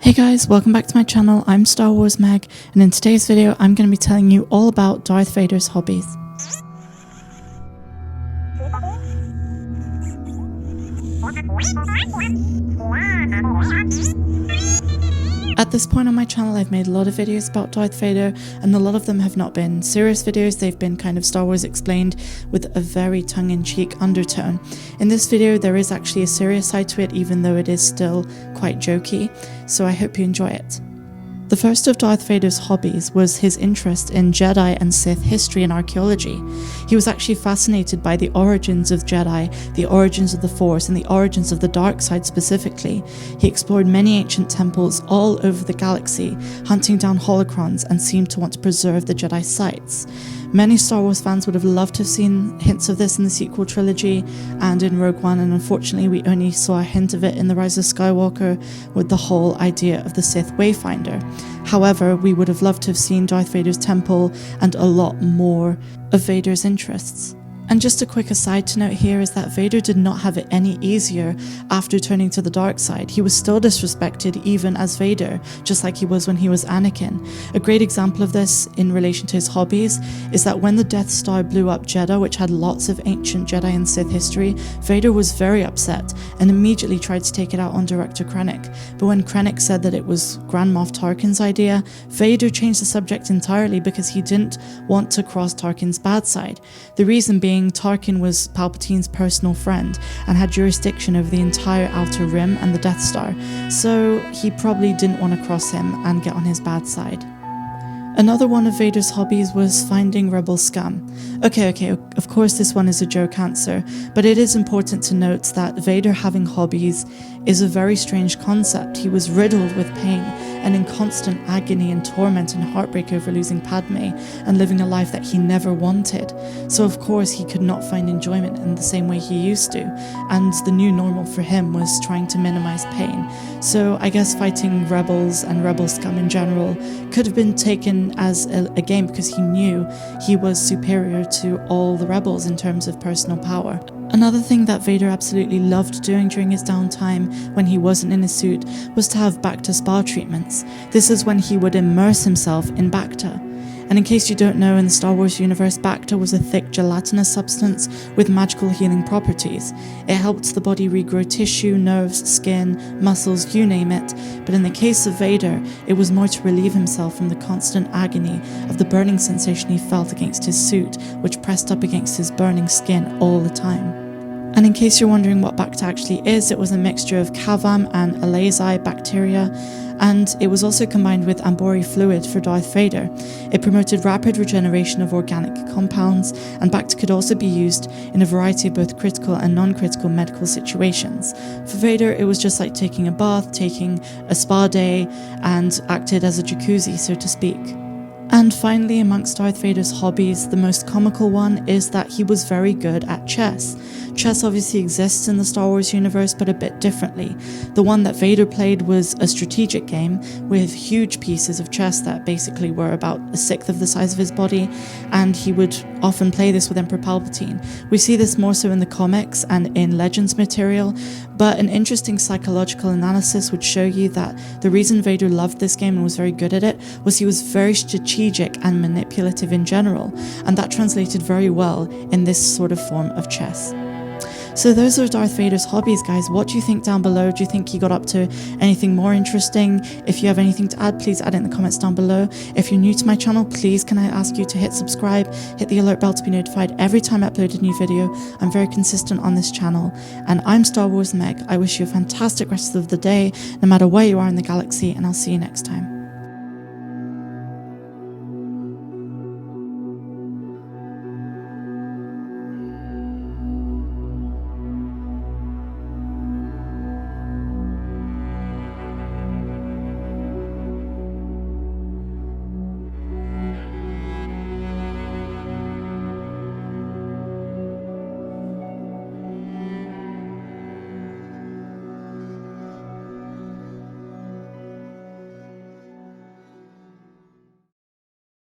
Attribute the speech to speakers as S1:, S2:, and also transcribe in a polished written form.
S1: Hey guys, welcome back to my channel. I'm Star Wars Meg, and in today's video I'm going to be telling you all about Darth Vader's hobbies. At this point on my channel I've made a lot of videos about Darth Vader, and a lot of them have not been serious videos. They've been kind of Star Wars explained with a very tongue-in-cheek undertone. In this video there is actually a serious side to it, even though it is still quite jokey, so I hope you enjoy it. The first of Darth Vader's hobbies was his interest in Jedi and Sith history and archaeology. He was actually fascinated by the origins of Jedi, the origins of the Force, and the origins of the dark side specifically. He explored many ancient temples all over the galaxy, hunting down holocrons, and seemed to want to preserve the Jedi sites. Many Star Wars fans would have loved to have seen hints of this in the sequel trilogy and in Rogue One, and unfortunately we only saw a hint of it in The Rise of Skywalker with the whole idea of the Sith Wayfinder. However, we would have loved to have seen Darth Vader's temple and a lot more of Vader's interests. And just a quick aside to note here is that Vader did not have it any easier after turning to the dark side. He was still disrespected even as Vader, just like he was when he was Anakin. A great example of this in relation to his hobbies is that when the Death Star blew up Jeddah, which had lots of ancient Jedi and Sith history, Vader was very upset and immediately tried to take it out on Director Krennic. But when Krennic said that it was Grand Moff Tarkin's idea, Vader changed the subject entirely because he didn't want to cross Tarkin's bad side. The reason being Tarkin was Palpatine's personal friend and had jurisdiction over the entire Outer Rim and the Death Star, so he probably didn't want to cross him and get on his bad side. Another one of Vader's hobbies was finding rebel scum. Okay, of course this one is a joke answer, but it is important to note that Vader having hobbies is a very strange concept. He was riddled with pain and in constant agony and torment and heartbreak over losing Padme and living a life that he never wanted. So of course he could not find enjoyment in the same way he used to, and the new normal for him was trying to minimize pain. So I guess fighting rebels and rebel scum in general could have been taken as a game because he knew he was superior to all the rebels in terms of personal power. Another thing that Vader absolutely loved doing during his downtime when he wasn't in his suit was to have Bacta spa treatments. This is when he would immerse himself in Bacta. And in case you don't know, in the Star Wars universe, Bacta was a thick gelatinous substance with magical healing properties. It helped the body regrow tissue, nerves, skin, muscles, you name it. But in the case of Vader, it was more to relieve himself from the constant agony of the burning sensation he felt against his suit, which pressed up against his burning skin all the time. And in case you're wondering what Bacta actually is, it was a mixture of Kavam and Alazi bacteria, and it was also combined with Ambori fluid for Darth Vader. It promoted rapid regeneration of organic compounds, and Bacta could also be used in a variety of both critical and non-critical medical situations. For Vader, it was just like taking a bath, taking a spa day, and acted as a jacuzzi, so to speak. And finally, amongst Darth Vader's hobbies, the most comical one is that he was very good at chess. Chess obviously exists in the Star Wars universe, but a bit differently. The one that Vader played was a strategic game with huge pieces of chess that basically were about a sixth of the size of his body, and he would often play this with Emperor Palpatine. We see this more so in the comics and in Legends material, but an interesting psychological analysis would show you that the reason Vader loved this game and was very good at it was he was very strategic and manipulative in general, and that translated very well in this sort of form of chess. So those are Darth Vader's hobbies, guys. What do you think down below? Do you think he got up to anything more interesting? If you have anything to add, please add it in the comments down below. If you're new to my channel, please can I ask you to hit subscribe, hit the alert bell to be notified every time I upload a new video. I'm very consistent on this channel, and I'm Star Wars Meg. I wish you a fantastic rest of the day, no matter where you are in the galaxy, and I'll see you next time.